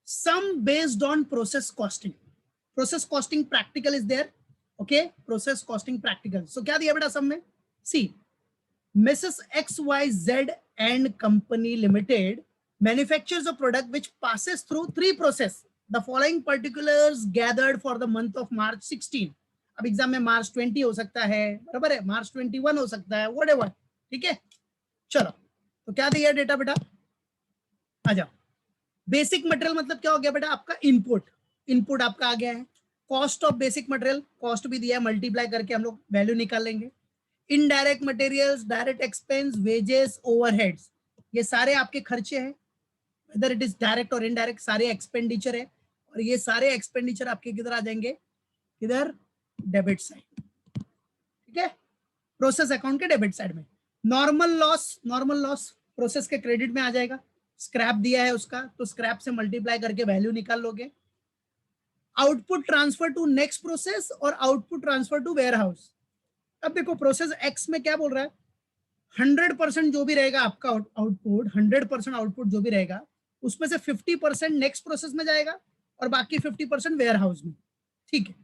sum based on process costing. Process costing practical is there. Okay, process costing practical. So क्या दिया बेटा सम में? See, Mrs. XYZ and Company Limited manufactures a product which passes through three process. The following particulars gathered for the month of March 16. अब exam में मार्च 20 हो सकता है, बराबर है, मार्च 21 हो सकता है, व्हाटएवर, ठीक है। चलो, तो क्या दिया डेटा बेटा? आ जाओ। बेसिक मटेरियल मतलब क्या हो गया बेटा? आपका इनपुट, इनपुट आपका आ गया है। Cost of basic material, cost भी दिया है, मल्टीप्लाई करके हम लोग वैल्यू निकाल लेंगे। Indirect materials, direct expense, wages, overheads, ये सारे आपके खर्चे हैं, वेदर इट इज डायरेक्ट और इनडायरेक्ट, सारे एक्सपेंडिचर है। और ये सारे एक्सपेंडिचर आपके किधर आ जाएंगे? किधर? डेबिट साइड, ठीक है, प्रोसेस अकाउंट के डेबिट साइड में। Normal loss, normal loss process के क्रेडिट में आ जाएगा। स्क्रैप दिया है उसका, तो स्क्रैप से मल्टीप्लाई करके वैल्यू निकाल लोगे। Output transfer to next process और output transfer to warehouse. अब देखो प्रोसेस एक्स में क्या बोल रहा है? 100% जो भी रहेगा आपका आउटपुट, 100% आउटपुट जो भी रहेगा उसमें से 50% नेक्स्ट प्रोसेस में जाएगा और बाकी 50% वेयर हाउस में, ठीक है।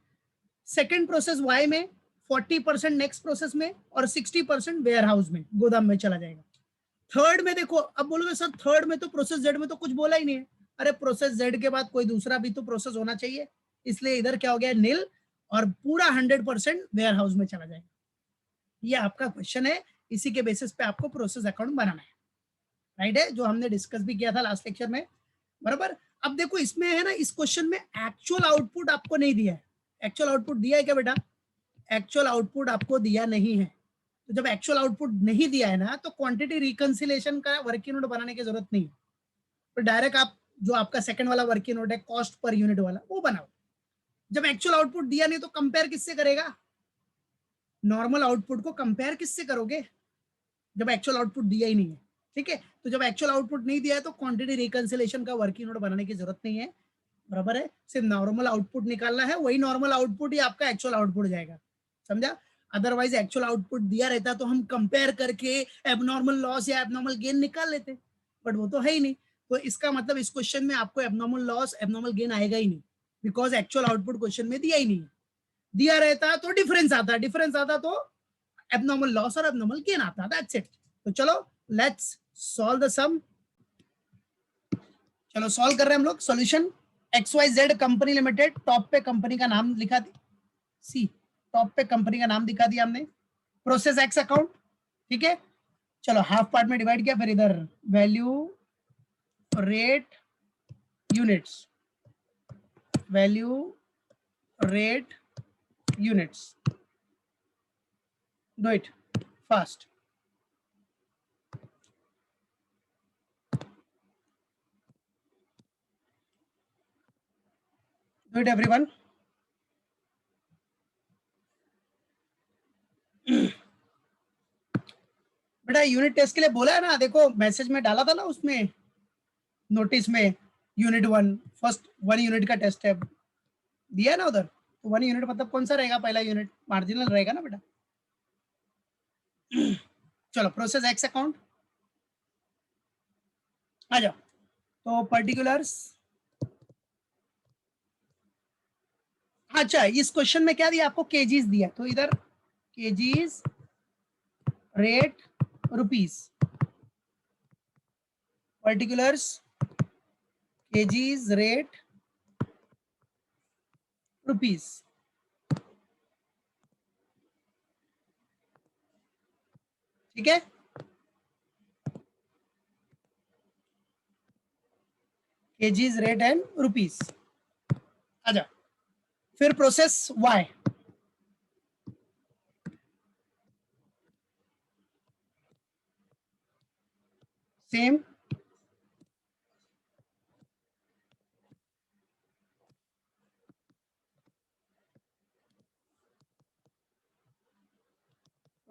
सेकेंड प्रोसेस वाई में 40% नेक्स्ट प्रोसेस में और 60% वेयर हाउस में, गोदाम में चला जाएगा। थर्ड में देखो, अब बोलोगे सर थर्ड में तो प्रोसेस जेड में तो कुछ बोला ही नहीं है। अरे प्रोसेस जेड के बाद कोई दूसरा भी तो प्रोसेस होना चाहिए, इसलिए इधर क्या हो गया? नील, और पूरा 100% वेयर हाउस में चला जाएगा। ये आपका क्वेश्चन है, इसी के बेसिस पे आपको प्रोसेस अकाउंट बनाना है, राइट है, जो हमने डिस्कस भी किया था लास्ट लेक्चर में, बराबर। अब देखो इसमें है ना, इस क्वेश्चन में एक्चुअल आउटपुट आपको नहीं दिया है। एक्चुअल आउटपुट दिया है क्या बेटा? एक्चुअल आउटपुट आपको दिया नहीं है। तो जब एक्चुअल आउटपुट नहीं दिया है ना, तो क्वांटिटी रिकंसिलेशन का वर्किंग नोट बनाने की जरूरत नहीं है। तो डायरेक्ट आप जो आपका सेकंड वाला वर्किंग नोट है, कॉस्ट पर यूनिट वाला, वो बनाओ। जब एक्चुअल आउटपुट दिया नहीं तो कंपेयर किससे करेगा? नॉर्मल आउटपुट को कंपेयर किससे करोगे जब एक्चुअल आउटपुट दिया ही नहीं है, ठीक है। तो जब एक्चुअल आउटपुट नहीं दिया है तो क्वांटिटी रिकंसिलेशन का वर्किंग नोट बनाने की जरूरत नहीं है, बराबर है। सिर्फ नॉर्मल आउटपुट निकालना है, वही नॉर्मल आउटपुट ही आपका एक्चुअल आउटपुट जाएगा, समझा। अदरवाइज एक्चुअल आउटपुट दिया रहता तो हम कंपेयर करके एबनॉर्मल लॉस या एबनॉर्मल गेन निकाल लेते, बट वो तो है ही नहीं। तो इसका मतलब इस क्वेश्चन में आपको एबनॉर्मल लॉस एबनॉर्मल गेन आएगा ही नहीं, बिकॉज एक्चुअल आउटपुट क्वेश्चन में दिया ही नहीं है। दिया रहता तो डिफरेंस आता, डिफरेंस आता तो एबनॉर्मल लॉस और एबनॉर्मल गेन आता, दैट्स इट। तो चलो लेट्स सॉल्व द सम। चलो सॉल्व कर रहे हैं हम लोग। Solution, XYZ company limited, top पे कंपनी का नाम लिखा दी, सी टॉप पे कंपनी का नाम दिखा दिया हमने। प्रोसेस एक्स अकाउंट, ठीक है। चलो हाफ पार्ट में डिवाइड किया, फिर इधर value rate units, value rate units, do it fast. Do it everyone. बेटा यूनिट टेस्ट के लिए बोला है ना, देखो मैसेज में डाला था ना, उसमें नोटिस में यूनिट 1 फर्स्ट 1 यूनिट का टेस्ट है दिया है ना उधर। तो 1 यूनिट मतलब कौन सा रहेगा? पहला यूनिट मार्जिनल रहेगा ना बेटा। चलो प्रोसेस एक्स अकाउंट आ जाओ। तो पर्टिकुलर्स, अच्छा इस क्वेश्चन में क्या दिया आपको? केजीज दिया, तो इधर kgs rate rupees, particulars kgs rate rupees, ठीक है। केजीज रेट एंड रुपीस आ जाओ। फिर process Y, same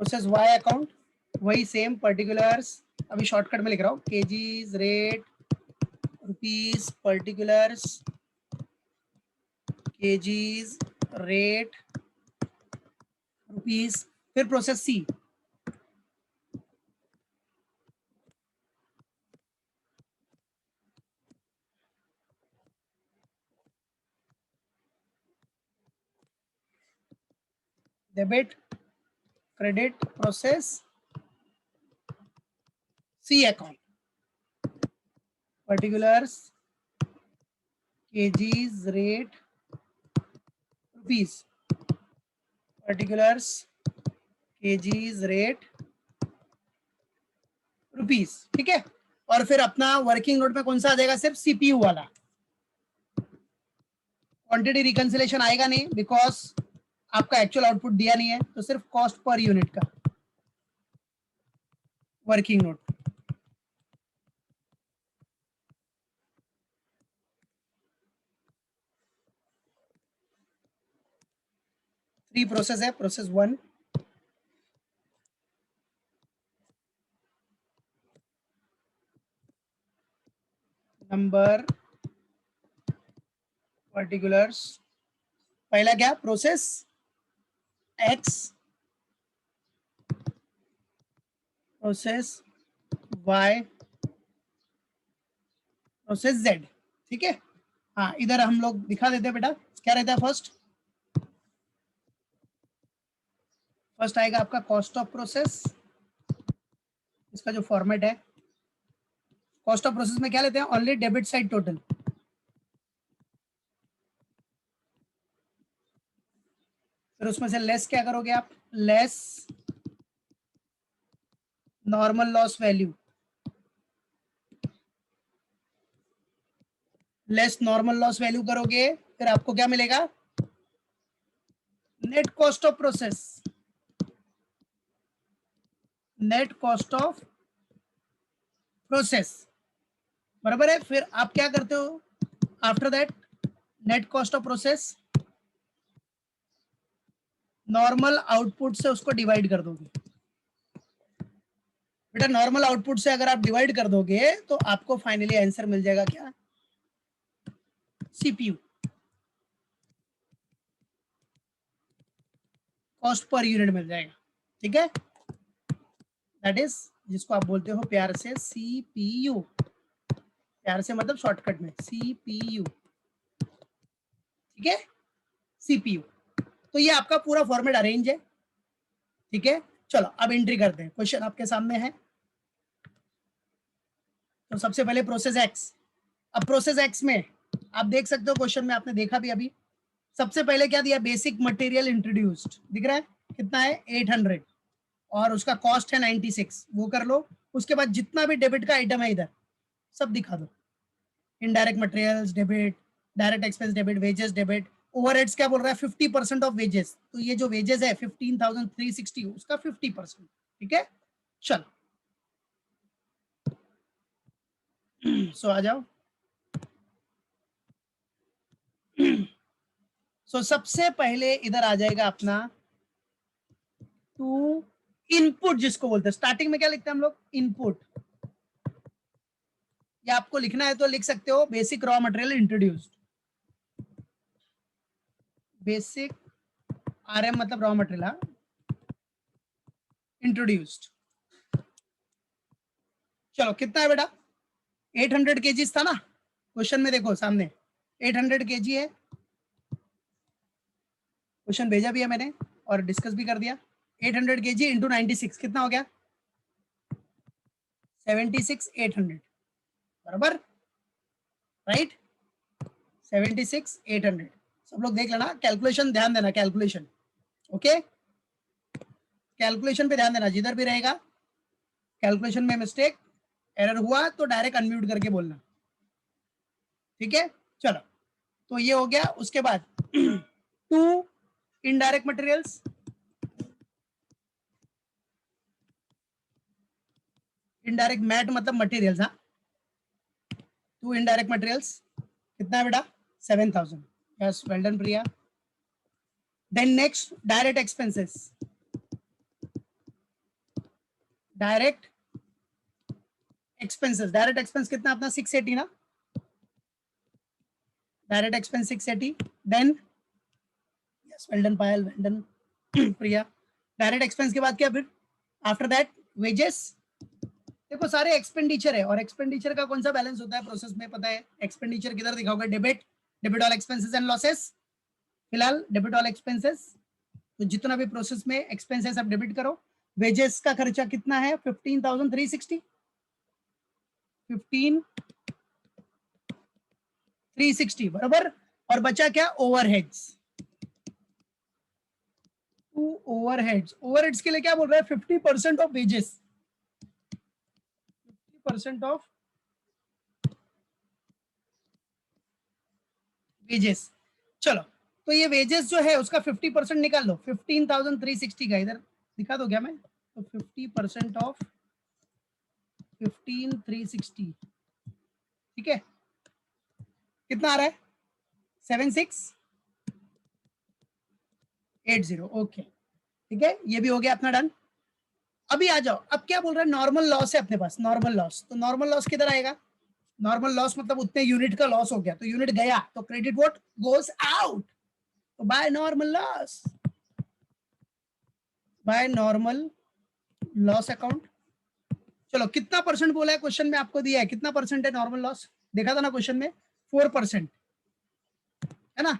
process Y account, वही सेम पर्टिकुलर्स, अभी शॉर्टकट में लिख रहा हूँ, kgs rate rupees, particulars kgs rate rupees. फिर process C, debit credit process C account, particulars kgs rate rupees, particulars kgs rate rupees, ठीक है। और फिर अपना वर्किंग नोट में कौन सा आ जाएगा, सिर्फ सीपीयू वाला, क्वांटिटी रिकंसिलेशन आएगा नहीं बिकॉज आपका एक्चुअल आउटपुट दिया नहीं है, तो सिर्फ कॉस्ट पर यूनिट का वर्किंग नोट। थ्री प्रोसेस है, प्रोसेस 1, नंबर, पर्टिकुलर्स, पहला क्या process X, process Y, process Z, ठीक है। हाँ इधर हम लोग दिखा देते हैं बेटा, क्या रहता है फर्स्ट आएगा आपका कॉस्ट ऑफ प्रोसेस, इसका जो फॉर्मेट है, कॉस्ट ऑफ प्रोसेस में क्या लेते हैं, ओनली डेबिट साइड टोटल, फिर उसमें से लेस क्या करोगे आप, less normal loss value, less normal loss value करोगे, फिर आपको क्या मिलेगा, net cost of process, net cost of process, बराबर है। फिर आप क्या करते हो after that, net cost of process normal output से उसको डिवाइड कर दोगे बेटा, नॉर्मल आउटपुट से अगर आप डिवाइड कर दोगे तो आपको फाइनली आंसर मिल जाएगा क्या, सीपीयू, कॉस्ट पर यूनिट मिल जाएगा, ठीक है। दैट इज जिसको आप बोलते हो प्यार से सीपीयू, प्यार से मतलब शॉर्टकट में सीपीयू, ठीक है, सीपीयू। तो ये आपका पूरा फॉर्मेट अरेंज है, ठीक है। चलो अब एंट्री करते हैं, क्वेश्चन आपके सामने है। तो सबसे पहले प्रोसेस एक्स, अब प्रोसेस एक्स में आप देख सकते हो, क्वेश्चन में आपने देखा भी अभी, सबसे पहले क्या दिया, बेसिक मटेरियल इंट्रोड्यूस्ड, दिख रहा है कितना है 800, और उसका कॉस्ट है 96, वो कर लो। उसके बाद जितना भी डेबिट का आइटम है इधर सब दिखा दो, indirect materials debit, direct expense debit, wages debit, overheads क्या बोल रहा है 50% ऑफ वेजेस, तो ये जो वेजेस है 15,360 उसका 50%, ठीक है। चलो सो आ जाओ। सो सबसे पहले इधर आ जाएगा अपना टू इनपुट, जिसको बोलते हैं स्टार्टिंग में क्या लिखते हैं हम लोग, इनपुट, या आपको लिखना है तो लिख सकते हो basic raw material introduced, basic RM मतलब रॉ मटेरियल इंट्रोड्यूस्ड। चलो कितना है बेटा, 800 केजीज था ना, क्वेश्चन में देखो सामने 800 केजी है, क्वेश्चन भेजा भी है मैंने और डिस्कस भी कर दिया। 800 केजी इंटू 96 कितना हो गया, 76,800, बराबर, राइट, 76,800। सब लोग देख लेना, कैलकुलेशन ध्यान देना, कैलकुलेशन, ओके, कैलकुलेशन पे ध्यान देना, जिधर भी रहेगा कैलकुलेशन में मिस्टेक एरर हुआ तो डायरेक्ट अनम्यूट करके बोलना, ठीक है। चलो तो ये हो गया, उसके बाद to indirect materials, indirect mat मतलब मटेरियल्स, हाँ, टू इनडायरेक्ट मटेरियल्स कितना है बेटा 7,000, yes well done Priya. Then next direct expenses, direct expenses, direct expense कितना अपना 680 ना, direct expense 680, then yes well done Payal, well done Priya. Direct expense के बाद क्या, फिर आफ्टर दैट वेजेस, देखो सारे एक्सपेंडिचर है, और एक्सपेंडिचर का कौन सा बैलेंस होता है प्रोसेस में पता है, एक्सपेंडिचर किधर दिखाओगे, debit, debit all expenses and losses, फिलहाल डेबिट ऑल एक्सपेंसेस, तो जितना भी प्रोसेस में एक्सपेंस है सब डेबिट करो। वेजेस का खर्चा कितना है 15,360, 15,360 बराबर। और बचा क्या ओवरहेड्स, टू ओवरहेड्स। ओवरहेड्स के लिए क्या बोल रहा है 50% ऑफ वेजेस, 50% ऑफ वेजेस। चलो तो ये वेजेस जो है उसका 50% निकाल लो, 15,360 का इधर दिखा दो क्या मैं, तो 50% ऑफ 15,360 ठीक है, कितना आ रहा है 7680। ओके ठीक है, ये भी हो गया अपना डन। अभी आ जाओ, अब क्या बोल रहा है नॉर्मल लॉस है अपने पास, नॉर्मल लॉस। तो नॉर्मल लॉस किधर आएगा, नॉर्मल लॉस मतलब उतने यूनिट का लॉस हो गया, तो यूनिट गया तो क्रेडिट व्हाट गोस आउट, तो by normal loss, by normal loss account. चलो कितना परसेंट बोला है क्वेश्चन में, आपको दिया है कितना परसेंट है नॉर्मल लॉस, देखा था ना क्वेश्चन में 4% है ना।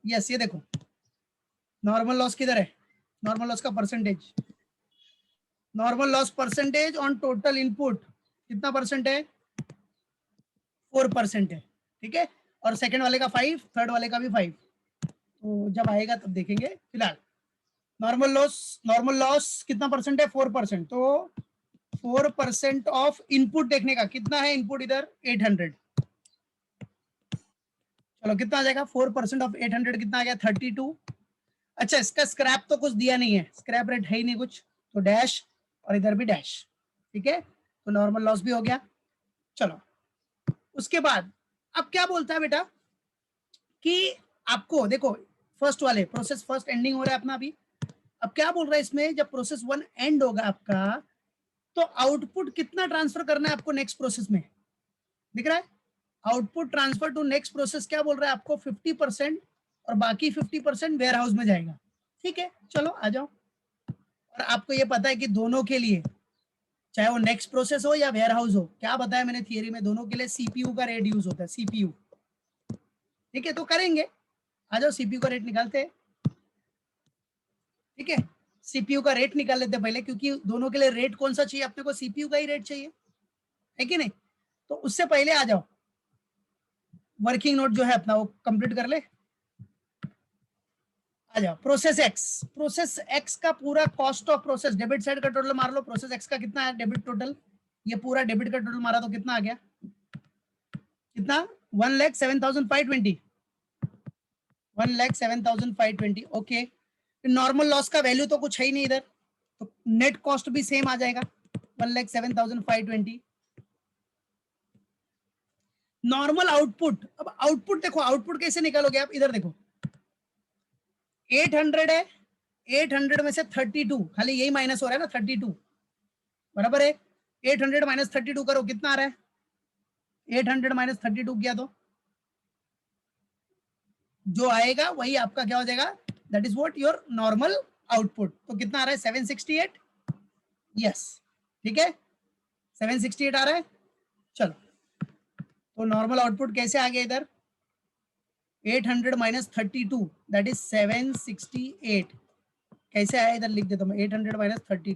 यस ये देखो नॉर्मल लॉस किधर है, नॉर्मल लॉस का percentage, normal loss percentage on total input कितना परसेंट है 4% है ठीक है। और सेकंड वाले का 5, थर्ड वाले का भी 5, तो जब आएगा तब देखेंगे। फिलहाल नॉर्मल लॉस कितना परसेंट है 4%, तो 4% ऑफ इनपुट देखने का, कितना है इनपुट इधर 800। चलो कितना आ जाएगा 4% ऑफ 800 कितना आ गया 32। अच्छा इसका स्क्रैप तो कुछ दिया नहीं है, स्क्रैप रेट है ही नहीं कुछ, तो डैश और इधर भी डैश ठीक है, तो नॉर्मल लॉस भी हो गया। चलो उसके बाद अब क्या बोलता है बेटा कि आपको देखो फर्स्ट वाले प्रोसेस फर्स्ट एंडिंग हो रहा है अपना अभी। अब क्या बोल रहा है इसमें, जब प्रोसेस 1 एंड होगा आपका तो आउटपुट कितना ट्रांसफर करना है आपको नेक्स्ट प्रोसेस में, दिख रहा है output transfer to next process क्या बोल रहा है आपको 50%, और बाकी 50% वेयर हाउस में जाएगा। ठीक है चलो आ जाओ। और आपको ये पता है कि दोनों के लिए चाहे वो नेक्स्ट प्रोसेस हो या वेयर हाउस हो, क्या बताया मैंने थियरी में, दोनों के लिए सीपीयू का रेट यूज होता है, सीपीयू। ठीक है तो करेंगे, आ जाओ सीपीयू का रेट निकालते हैं। ठीक है सीपीयू का रेट निकाल लेते हैं पहले, क्योंकि दोनों के लिए रेट कौन सा चाहिए अपने को, सीपीयू का ही रेट चाहिए है कि नहीं। तो उससे पहले आ जाओ वर्किंग नोट जो है अपना वो कंप्लीट कर ले। आ जाओ प्रोसेस एक्स का पूरा cost of process debit side का टोटल मार लो, प्रोसेस एक्स का कितना है डेबिट टोटल, ये पूरा डेबिट का टोटल मारा तो कितना आ गया, कितना 1,07,520, 1,07,520। ओके नॉर्मल लॉस का वैल्यू तो कुछ है ही नहीं इधर, तो नेट कॉस्ट भी सेम आ जाएगा 1,07,520। नॉर्मल आउटपुट, अब आउटपुट देखो, आउटपुट कैसे निकालोगे आप, इधर देखो 800 है, 800 में से 32 खाली यही माइनस हो रहा है ना 32 बराबर है, 800 माइनस 32 करो कितना आ रहा है, 800 माइनस 32 किया तो जो आएगा वही आपका क्या हो जाएगा, that is what your normal output. तो कितना आ रहा है 768, यस ठीक है 768 आ रहा है। चलो तो नॉर्मल आउटपुट कैसे आ गया इधर 800 माइनस 32 दैट इज 768, कैसे आया इधर लिख देता हूँ 800 माइनस 32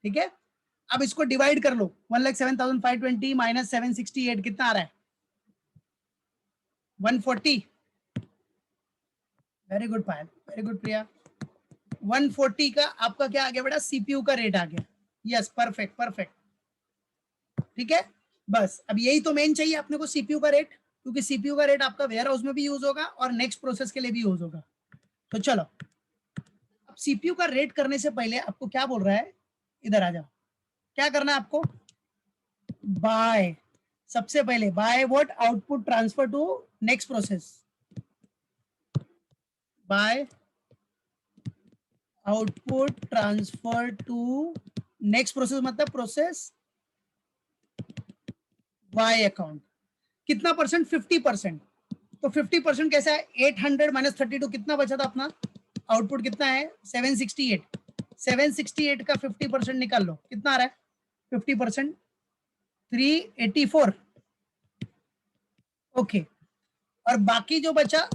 ठीक है। अब इसको डिवाइड कर लो 1,07,520 माइनस 768 कितना आ रहा है 140। वेरी गुड पायल, वेरी गुड प्रिया। 140 का आपका क्या आ गया बेटा सीपीयू का रेट आ गया, यस परफेक्ट परफेक्ट ठीक है। बस अब यही तो मेन चाहिए अपने को सीपीयू का रेट, क्योंकि सीपीयू का रेट आपका वेयर हाउस में भी यूज होगा और नेक्स्ट प्रोसेस के लिए भी यूज होगा। तो चलो अब सीपीयू का रेट करने से पहले आपको क्या बोल रहा है, इधर आ जाओ, क्या करना है आपको, बाय, सबसे पहले by what output transfer to next process, by output transfer to next process मतलब प्रोसेस वाई अकाउंट, कितना परसेंट 50%। तो 50% कैसा है 800 माइनस 32 कितना बचा था अपना आउटपुट कितना है 768, 768 का 50% निकाल लो कितना आ रहा है 50% 384। ओके और बाकी जो बचा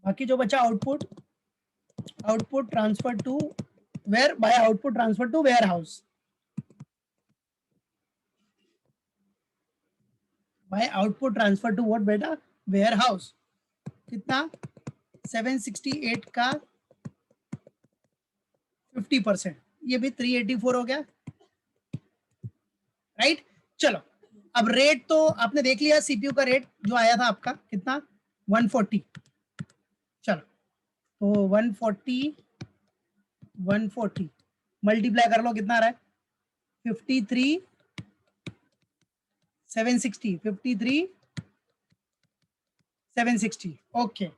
बाकी जो बचा output, output transfer to ware by output transfer to warehouse, by output transfer to what बेटा, वेयर हाउस। कितना 768 का 50%, ये भी 384 हो गया, राइट। चलो अब रेट तो आपने देख लिया, सीपीयू का रेट जो आया था आपका कितना 140। चलो तो 140 मल्टीप्लाई कर लो, कितना आ रहा है 53 760, 53 760। ओके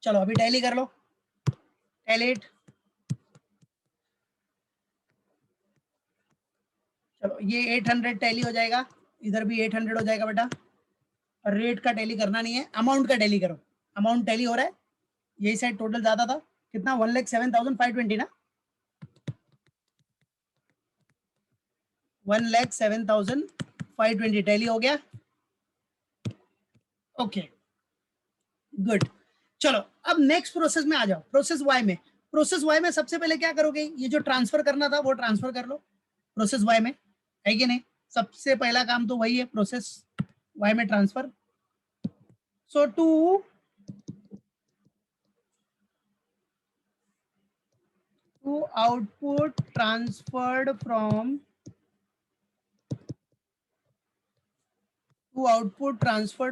चलो अभी टैली कर लो, टैलेट। चलो ये 800 टैली हो जाएगा, इधर भी 800 हो जाएगा बेटा। और रेट का टैली करना नहीं है, अमाउंट का टैली करो। अमाउंट टैली हो रहा है, यही साइड टोटल ज्यादा था, कितना 1,07,520 ना, 1,07,520 टैली हो गया। Okay good. चलो अब नेक्स्ट प्रोसेस में आ जाओ, प्रोसेस वाई में। प्रोसेस वाई में सबसे पहले क्या करोगे, ये जो ट्रांसफर करना था वो ट्रांसफर कर लो प्रोसेस वाई में, है कि नहीं। सबसे पहला काम तो वही है, प्रोसेस वाई में transfer. So to output transferred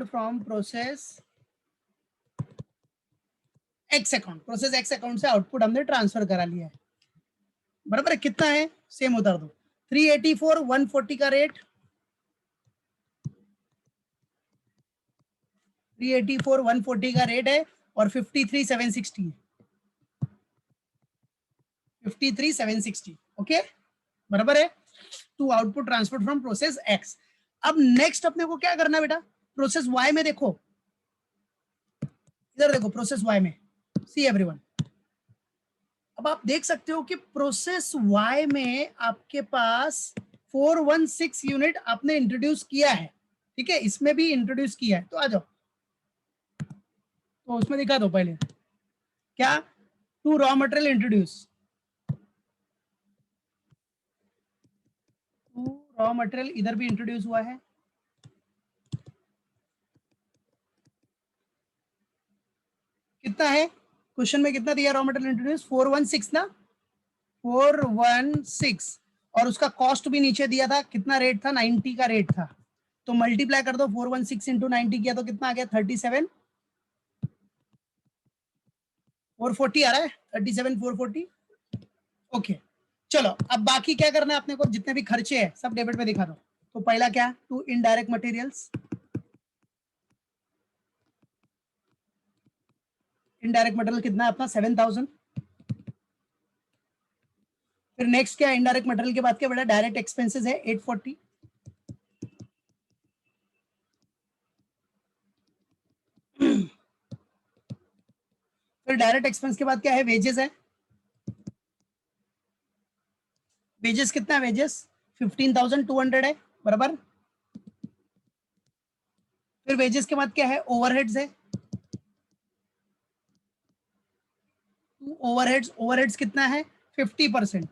from process X account, process X account से आउटपुट हमने ट्रांसफर करा लिया है, बराबर है। कितना है सेम उतार दो, 384 140 का रेट, 384 140 का रेट है, और 53 760 है, 53 760। ओके बराबर है, to output transfer from process X. अब नेक्स्ट अपने को क्या करना बेटा, प्रोसेस वाई में देखो, इधर देखो प्रोसेस वाई में, सी एवरीवन। अब आप देख सकते हो कि प्रोसेस वाई में आपके पास 416 यूनिट आपने इंट्रोड्यूस किया है, ठीक है, इसमें भी इंट्रोड्यूस किया है। तो आ जाओ, तो उसमें दिखा दो पहले क्या, to raw material introduce, to raw material इधर भी इंट्रोड्यूस हुआ है। कितना है क्वेश्चन में, कितना दिया रॉ मटेरियल इंट्रोड्यूस, 416 ना, 416, और उसका कॉस्ट भी नीचे दिया था, कितना रेट था 90 का रेट था। तो मल्टीप्लाई कर दो, 416 इंटू 90 किया तो कितना आ गया 37 440 आ रहा है, 37 440। ओके चलो अब बाकी क्या करना है अपने को, जितने भी खर्चे हैं सब डेबिट में दिखा दो। तो पहला क्या, to indirect materials, indirect material कितना है अपना 7000। फिर नेक्स्ट क्या, इनडायरेक्ट मटेरियल के बाद क्या बेटा, डायरेक्ट एक्सपेंसेस है 840। फिर डायरेक्ट एक्सपेंस के बाद क्या है, वेजेस है, वेजेस कितना है, वेजेस 15,200 है, बराबर। फिर वेजेस के बाद क्या है, ओवरहेड्स है, ओवरहेड्स, ओवरहेड्स कितना है 50%,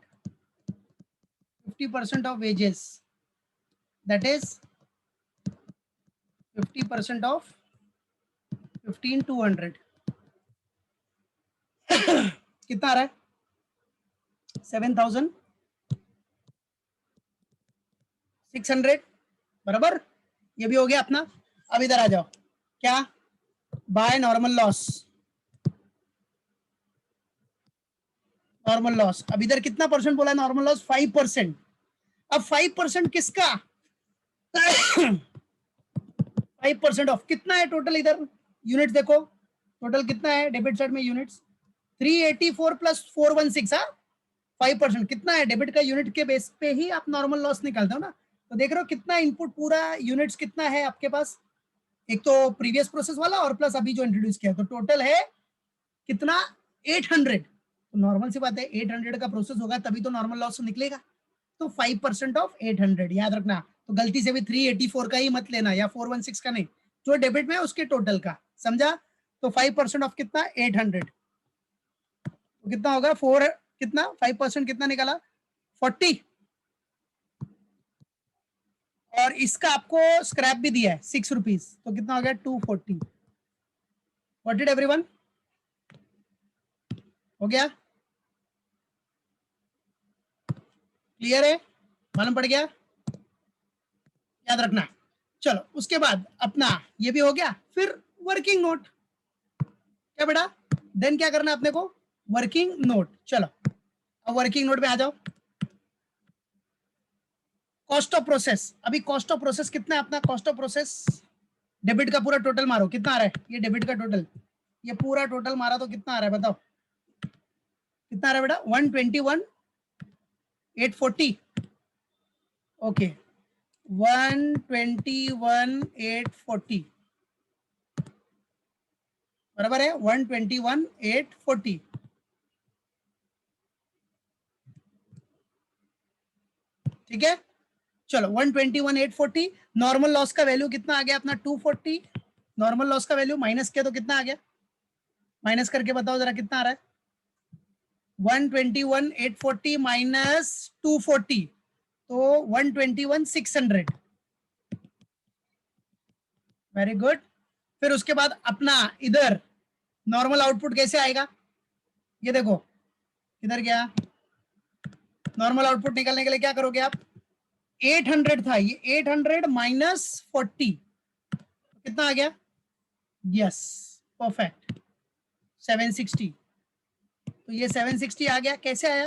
50% of wages, that is 50% of 15,200 कितना आ रहा है 7,600, बराबर। ये भी हो गया अपना। अब इधर आ जाओ, क्या, by normal loss, normal loss. अब इधर कितना परसेंट बोला है नॉर्मल लॉस, 5%। अब 5% किसका 5% ऑफ कितना है टोटल, इधर यूनिट्स देखो, टोटल कितना है डेबिट साइड में यूनिट्स 384 प्लस 416, हाँ 5% कितना है डेबिट का, यूनिट के बेस पे ही आप नॉर्मल लॉस निकालते हो ना। तो देख रहे हो कितना इनपुट, पूरा यूनिट्स कितना है आपके पास, एक तो प्रीवियस प्रोसेस वाला और प्लस अभी जो इंट्रोड्यूस किया, तो टोटल है कितना 800। तो नॉर्मल सी बात है 800 का प्रोसेस होगा तभी तो नॉर्मल लॉस निकलेगा। तो 5% ऑफ 800 याद रखना, तो गलती से भी 384 का ही मत लेना या 416 का नहीं, जो डेबिट में है उसके टोटल का, समझा। तो 5% ऑफ कितना 800, तो कितना होगा 4, कितना 5% कितना निकाला 40, और इसका आपको स्क्रैप भी दिया है 6 रुपीज, तो कितना हो गया 240। व्हाट डिड एवरीवन, हो गया, क्लियर है, मालूम पड़ गया, याद रखना। चलो उसके बाद अपना ये भी हो गया, फिर वर्किंग नोट, क्या बेटा, देन क्या करना है अपने को, वर्किंग नोट। चलो अब वर्किंग नोट पे आ जाओ। कॉस्ट ऑफ प्रोसेस, अभी कॉस्ट ऑफ प्रोसेस कितना है अपना, कॉस्ट ऑफ प्रोसेस डेबिट का पूरा टोटल मारो, कितना आ रहा है, ये डेबिट का टोटल, ये पूरा टोटल मारा तो कितना आ रहा है बताओ, कितना आ रहा है बेटा 121,840, ओके 121,840 बराबर है 121,840। ठीक है, चलो 121,840, नॉर्मल लॉस का वैल्यू कितना आ गया अपना 240, नॉर्मल लॉस का वैल्यू माइनस किया तो कितना आ गया, माइनस करके बताओ जरा कितना आ रहा है, 121,840 माइनस 240, तो 121,600, वेरी गुड। फिर उसके बाद अपना इधर नॉर्मल आउटपुट कैसे आएगा, ये देखो किधर गया, नॉर्मल आउटपुट निकालने के लिए क्या करोगे आप, 800 था, ये 800 माइनस 40 कितना आ गया, यस परफेक्ट 760, तो ये 760 आ गया, कैसे आया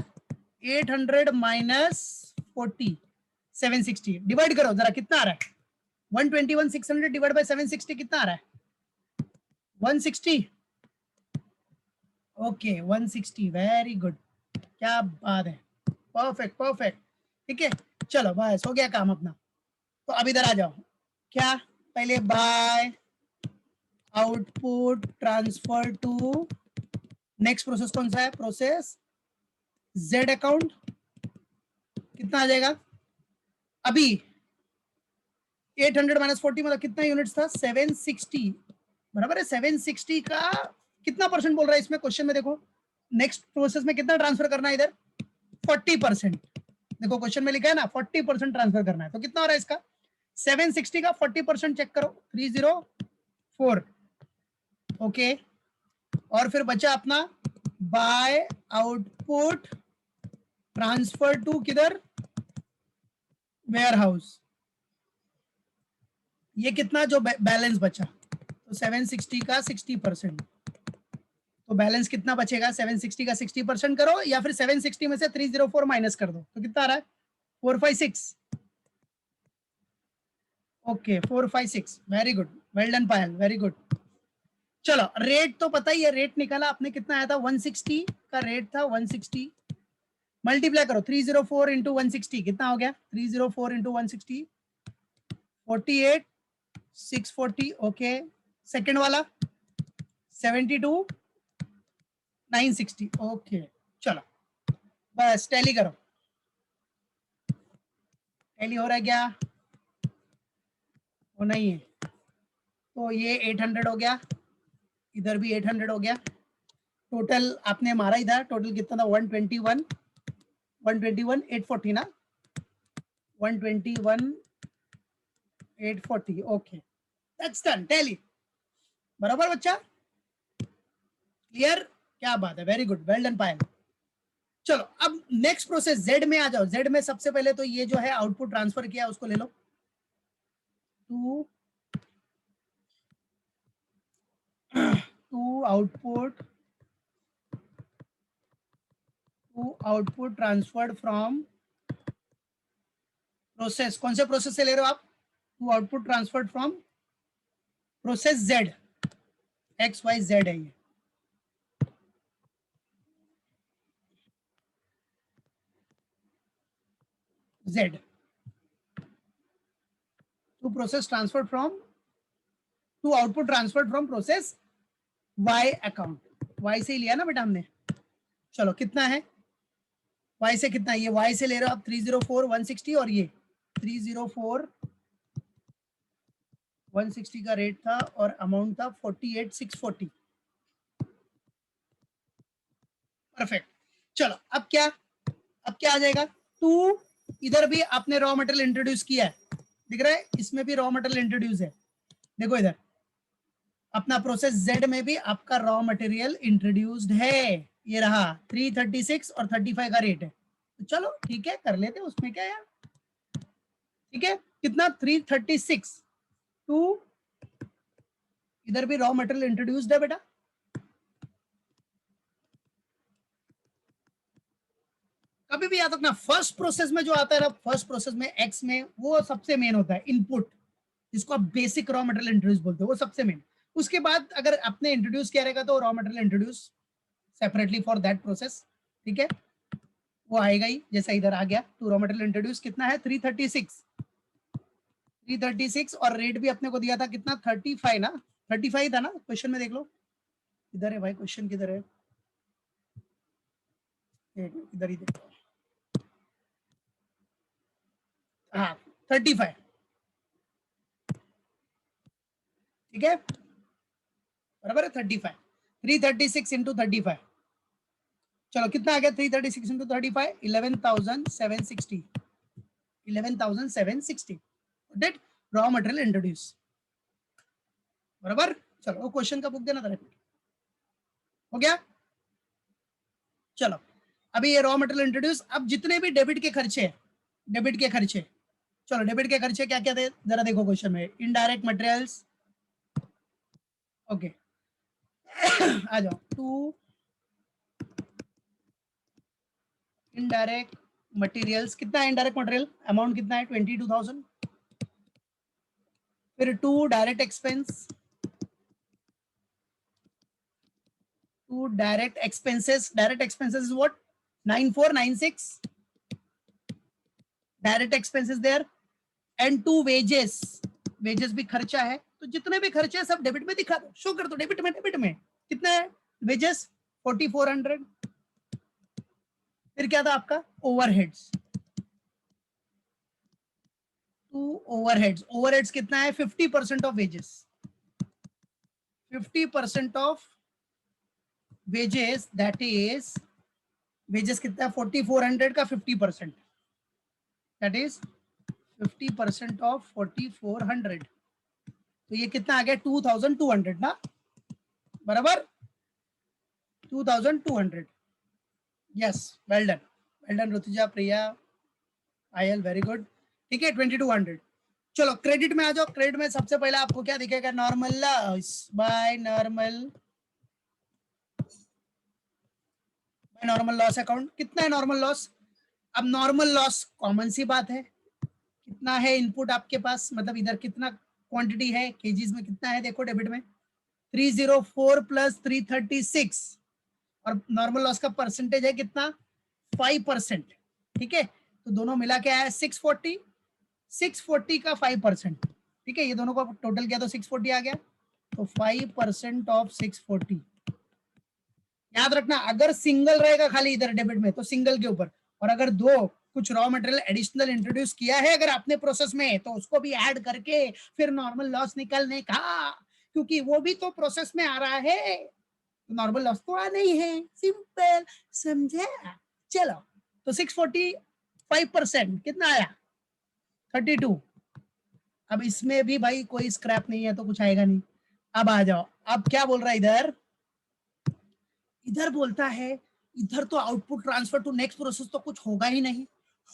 800 माइनस 40 760, डिवाइड करो जरा कितना आ रहा है, 121,600 डिवाइड बाय 760 कितना आ रहा है 160, ओके 160, वेरी गुड, क्या बात है, परफेक्ट परफेक्ट। ठीक है, चलो बस हो गया काम अपना। तो अब इधर आ जाओ, क्या पहले by output transfer to, next process कौन सा है, प्रोसेस जेड अकाउंट, कितना आ जाएगा अभी 800 माइनस 40 मतलब कितना यूनिट्स था 760, बराबर है 760 का कितना परसेंट बोल रहा है इसमें क्वेश्चन में, देखो नेक्स्ट प्रोसेस में कितना ट्रांसफर करना है इधर 40%, देखो क्वेश्चन में लिखा है ना 40% ट्रांसफर करना है, तो कितना हो रहा है इसका 760 का 40% चेक करो 304, ओके, और फिर बचा अपना बाय आउटपुट ट्रांसफर टू किधर वेयर हाउस, ये कितना जो बैलेंस बचा, तो 760 का 60%, तो बैलेंस कितना बचेगा 760 का 60% करो, या फिर 760 में से 304 माइनस कर दो, तो कितना आ रहा है 456, okay 456, very good, well done Payal, very good. चलो रेट तो पता ही है, रेट निकाला आपने, कितना आया था 160 का रेट था 160, मल्टीप्लाई करो 304 इंटू 160 कितना हो गया 304 इंटू 160 48 640, ओके, सेकेंड वाला 72 960, ओके, चलो बस टैली करो, टैली हो रहा है क्या, वो नहीं है, तो ये 800 हो गया, इधर भी 800 हो गया, टोटल आपने मारा इधर, टोटल कितना था 121 840 ना, 121 840, ओके दैट्स डन, टैली बराबर बच्चा, क्लियर, क्या बात है, वेरी गुड, वेल डन पायल। चलो अब नेक्स्ट प्रोसेस जेड में आ जाओ, जेड में सबसे पहले तो ये जो है आउटपुट ट्रांसफर किया उसको ले लो, to output transferred from process, कौन से प्रोसेस से ले रहे हो आप, to output transferred from process Z, X Y Z है ये, Z, to process transferred from, to output transferred from process Y account, Y से ही लिया ना बेटा हमने, चलो कितना है वाई से, कितना है ये वाई से ले रहे हो आप 304 160, और ये 304 160 का रेट था और अमाउंट था 48 640, परफेक्ट। चलो अब क्या आ जाएगा? टू, इधर भी आपने रॉ मटेरियल इंट्रोड्यूस किया है, दिख रहा है, इसमें भी रॉ मटेरियल इंट्रोड्यूस है। देखो इधर अपना प्रोसेस जेड में भी आपका रॉ मटेरियल इंट्रोड्यूस्ड है, ये रहा 336 और 35 का रेट है। तो चलो ठीक है, कर लेते हैं, उसमें क्या यार। ठीक है, कितना? 336। टू, इधर भी रॉ मटेरियल इंट्रोड्यूस्ड है बेटा। कभी भी याद रखना, फर्स्ट प्रोसेस में जो आता है ना, फर्स्ट प्रोसेस में एक्स में, वो सबसे मेन होता है इनपुट, जिसको आप बेसिक रॉ मटेरियल इंट्रोड्यूस बोलते हो, वो सबसे मेन। उसके बाद अगर आपने इंट्रोड्यूस किया रहेगा तो raw material introduce separately for that process. ठीक है, वो आएगा ही, जैसा इधर आ गया। टू रॉ मटेरियल इंट्रोड्यूस कितना है? 336 और रेट भी अपने को दिया था कितना? 35 ना, 35 था ना, क्वेश्चन में देख लो। इधर है भाई, क्वेश्चन किधर है? इधर ही देखो, हाँ 35। ठीक है, बराबर है 35। 336 इंटू 35, चलो कितना आ गया? 336 into 35, 11,760। 11,760 date raw material introduce, बराबर। चलो वो क्वेश्चन का बुक देना था, हो गया। चलो अभी ये रॉ मटेरियल इंट्रोड्यूस। अब जितने भी डेबिट के खर्चे, डेबिट के खर्चे, चलो डेबिट के खर्चे क्या क्या थे जरा देखो क्वेश्चन में। इनडायरेक्ट मटेरियल्स, ओके आ जाओ। टू इनडायरेक्ट मटेरियल्स, कितना है इनडायरेक्ट मटेरियल? अमाउंट कितना है? 22,000। फिर to direct expense, to direct expenses, direct expenses is what? 9496 direct expenses there. And to wages, wages भी खर्चा है, तो जितने भी खर्चे हैं सब डेबिट में दिखा दो, शो कर दो डेबिट में। डेबिट में कितना है वेजेस? 4400। फिर क्या था आपका? ओवरहेड्स, टू ओवरहेड्स, ओवरहेड्स कितना है? 50% of wages, 50% of wages, that is wages कितना है? 4400 का 50%, दैट इज 50% ऑफ 4400। तो ये कितना आ गया? 2200 ना, बराबर 2200। Yes, well done, well done Rutuja, Priya, आयल, वेरी गुड। ठीक है, 2200। चलो क्रेडिट में आ जाओ। क्रेडिट में सबसे पहले आपको क्या दिखेगा? Normal loss by normal loss account. कितना है नॉर्मल लॉस? अब नॉर्मल लॉस कॉमन सी बात है, कितना है इनपुट आपके पास, मतलब इधर कितना क्वांटिटी है केजीज में, कितना है देखो डेबिट में? 304 प्लस 336, और नॉर्मल लॉस का परसेंटेज है कितना? 5%। ठीक है, तो दोनों मिला के आया 640, 640 का 5%। ठीक है, ये दोनों को टोटल किया तो 640 आ गया, तो 5% ऑफ 640। याद रखना, अगर सिंगल रहेगा खाली इधर डेबिट में तो सिंगल के ऊपर, और अगर दो कुछ रॉ मटेरियल एडिशनल इंट्रोड्यूस किया है अगर आपने प्रोसेस में, तो उसको भी ऐड करके फिर नॉर्मल लॉस निकलने का, क्योंकि वो भी तो प्रोसेस में आ रहा है, तो नॉर्मल लॉस तो आना ही है, सिंपल, समझे? चलो, तो 640 5% कितना आया? 32। अब इसमें भी भाई कोई स्क्रैप नहीं है तो कुछ आएगा नहीं। अब आ जाओ, अब क्या बोल रहा है इधर? इधर बोलता है, इधर तो output transfer to next process तो कुछ होगा ही नहीं।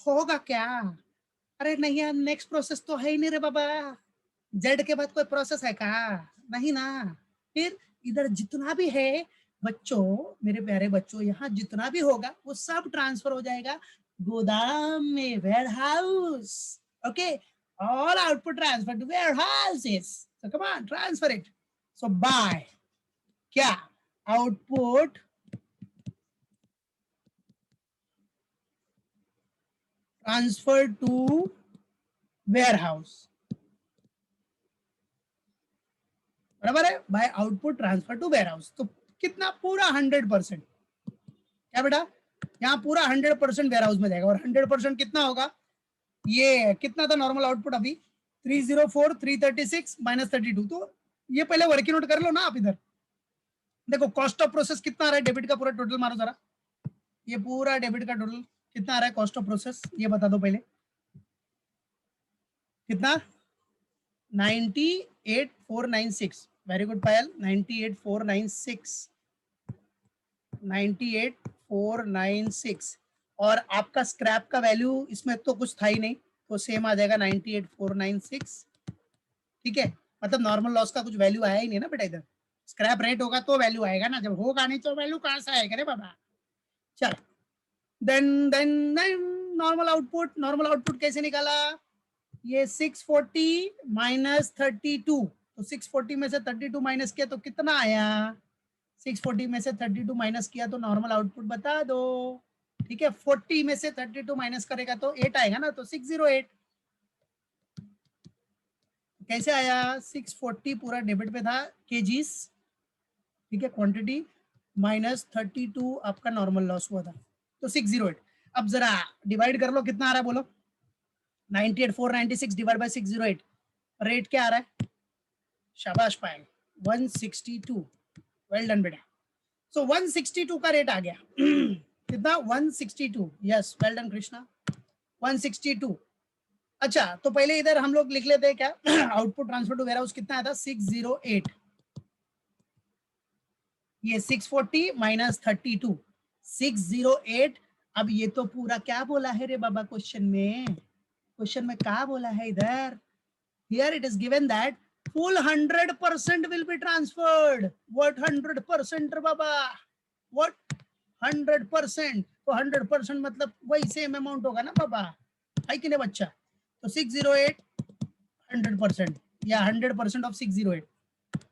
होगा क्या? अरे नहीं यार, नेक्स्ट प्रोसेस तो है ही नहीं रे बाबा, जेड के बाद कोई प्रोसेस है क्या? नहीं ना। फिर इधर जितना भी है बच्चों, मेरे प्यारे बच्चों, यहाँ जितना भी होगा वो सब ट्रांसफर हो जाएगा गोदाम में, warehouse. Okay, all output transfer to warehouses, so come on transfer it. So by क्या? Output transfer to warehouse, बराबर है, by output transfer to warehouse. तो कितना? पूरा 100%। क्या बेटा? यहाँ पूरा 100% वेयर हाउस में जाएगा, और 100% कितना होगा? ये कितना था नॉर्मल आउटपुट अभी? 304 336 माइनस 32। तो ये पहले वर्किंग नोट कर लो ना आप। इधर देखो कॉस्ट ऑफ प्रोसेस कितना आ रहा है डेबिट का, पूरा टोटल मारो जरा। ये पूरा डेबिट का टोटल कितना आ रहा है कॉस्ट ऑफ प्रोसेस, ये बता दो पहले कितना। 98,496। वेरी गुड पायल, 98,496, 98,496। और आपका स्क्रैप का वैल्यू इसमें तो कुछ था ही नहीं, तो सेम आ जाएगा 98,496। ठीक है, मतलब नॉर्मल लॉस का कुछ वैल्यू आया ही नहीं ना बेटा इधर, स्क्रैप रेट होगा तो वैल्यू आएगा ना, जब होगा नहीं तो वैल्यू कहां से आएगा रे बाबा। चल, देन नॉर्मल आउटपुट कैसे निकाला, ये 640 माइनस 32, तो 640 में से 32 माइनस किया तो कितना आया, 640 में से 32 माइनस किया तो नॉर्मल आउटपुट बता दो। ठीक है, 40 में से 32 माइनस करेगा तो 8 आएगा ना, तो 608। कैसे आया, 640 पूरा डेबिट पे था केजीस, ठीक है, क्वांटिटी माइनस 32 आपका नॉर्मल लॉस हुआ था, तो 608। अब जरा डिवाइड कर लो, कितना आ रहा है बोलो, 98,496 डिवाइड बाय 608, रेट क्या आ रहा है, शाबाश पायल, 162। वेल डन बेटा। सो 162 का रेट आ गया कितना, 162। Yes, well done Krishna, 162। अच्छा, तो पहले इधर हम लोग लिख लेते हैं क्या आउटपुट ट्रांसफर टू वेयरहाउस कितना आया था, 608। ये 640 माइनस 32, 608। अब ये तो पूरा क्या बोला है रे बाबा क्वेश्चन में, क्वेश्चन में क्या बोला है इधर, here it is given that full 100% will be transferred. What 100% रे बाबा, what 100%, तो 100% मतलब वही सेम अमाउंट होगा ना बाबा, है कि नहीं बच्चा। तो 608 100% या 100% ऑफ 608,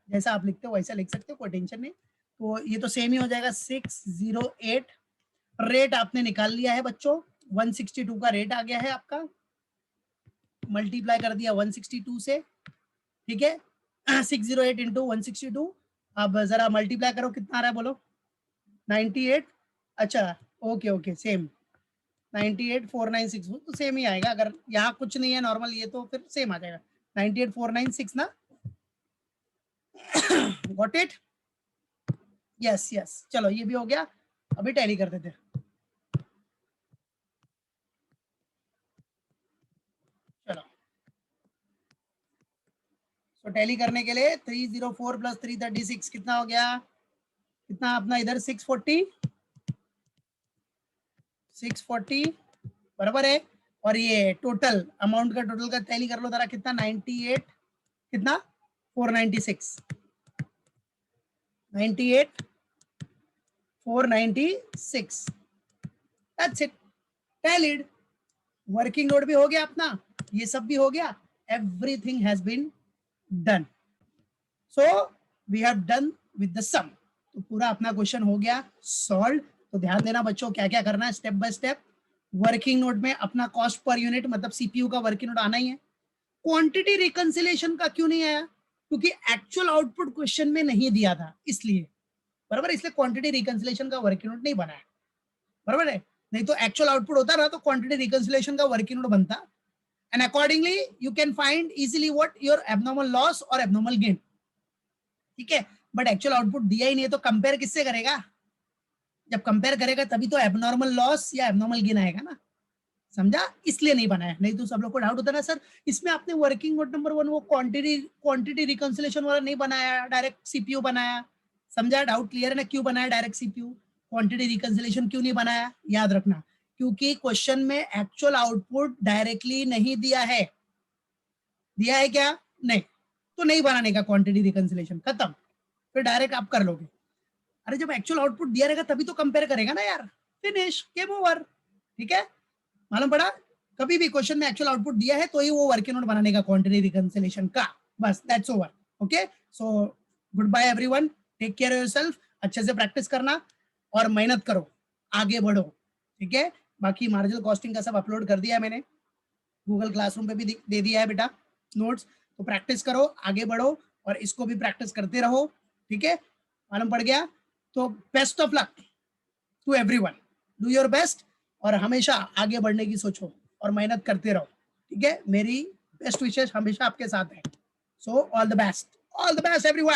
जैसा आप लिखते हो वैसा लिख सकते हो, कोई टेंशन नहीं। तो ये तो सेम ही हो जाएगा 608। रेट आपने निकाल लिया है बच्चों, 162 का रेट आ गया है आपका, मल्टीप्लाई कर दिया 162 से, ठीक है 608 इंटू 162। अब जरा मल्टीप्लाई करो, कितना आ रहा है बोलो, 98। अच्छा, ओके ओके, सेम 98,496, तो सेम ही आएगा, अगर यहाँ कुछ नहीं है नॉर्मल ये तो फिर सेम आ जाएगा 98,496 ना। गॉट इट, यस यस, चलो ये भी हो गया, अभी टैली कर देते हैं। चलो, तो टैली करने के लिए 304 प्लस 336 कितना हो गया, कितना अपना इधर 640 बराबर है, और ये टोटल अमाउंट का टोटल का टैली कर लो जरा, कितना 98, कितना 496, 98,496, that's it, tallied. Working load भी हो गया अपना, ये सब भी हो गया, everything has been done, so we have done with the sum. तो पूरा अपना क्वेश्चन हो गया सॉल्व। तो ध्यान देना बच्चों, क्या क्या करना है step by step. Working note में अपना कॉस्ट पर यूनिट मतलब सीपीयू का वर्किंग नोट आना ही है। क्वांटिटी रिकंसिलेशन का क्यों नहीं आया, क्योंकि एक्चुअल आउटपुट क्वेश्चन में नहीं दिया था इसलिए, बराबर, इसलिए क्वांटिटी रिकंसिलेशन का वर्किंग नोट नहीं बनाया, बराबर है। नहीं तो एक्चुअल आउटपुट होता ना तो क्वांटिटी रिकंसिलेशन का वर्किंग नोट बनता, and accordingly you can find easily what your abnormal loss और एबनॉर्मल गेन, ठीक है। बट एक्चुअल आउटपुट दिया ही नहीं है तो कंपेयर किससे करेगा, जब कंपेयर करेगा तभी तो एबनॉर्मल लॉस या एबनॉर्मल गेन आएगा ना, समझा, इसलिए नहीं बनाया। नहीं तो सब लोग को डाउट होता ना सर इसमें आपने वर्किंग नोट नंबर 1 वो क्वांटिटी रिकंसिलेशन वाला नहीं बनाया, डायरेक्ट सीपीयू बनाया, समझा, डाउट क्लियर है ना, क्यों बनाया डायरेक्ट सीपीयू, क्वांटिटी रिकंसिलेशन क्यों नहीं बनाया, याद रखना, क्योंकि क्वेश्चन में एक्चुअल आउटपुट डायरेक्टली नहीं दिया है, दिया है क्या, नहीं, तो नहीं बनाने का क्वांटिटी रिकंसिलेशन, खत्म, फिर डायरेक्ट आप कर लोगे। अरे जब एक्चुअल आउटपुट दिया रहेगा तभी तो कंपेयर करेगा ना यार, फिनिश, गेम ओवर, ठीक है, मालूम पड़ा। कभी भी क्वेश्चन में एक्चुअल आउटपुट दिया है तो ही वो वर्किंग नोट बनाने का क्वांटिटी रिकंसिलेशन का, बस that's over. Okay, so good bye everyone, take care of yourself, अच्छे से प्रैक्टिस करना और मेहनत करो, आगे बढ़ो, ठीक है। बाकी मार्जिनल कॉस्टिंग का सब अपलोड कर दिया है मैंने, गूगल क्लासरूम पे भी दे दिया है बेटा नोट्स, तो प्रैक्टिस करो, आगे बढ़ो और इसको भी प्रैक्टिस करते रहो, ठीक है, मालूम पड़ गया। तो best of luck to everyone, do your best और हमेशा आगे बढ़ने की सोचो और मेहनत करते रहो, ठीक है, मेरी बेस्ट विशेष हमेशा आपके साथ है। So all the best, all the best everyone.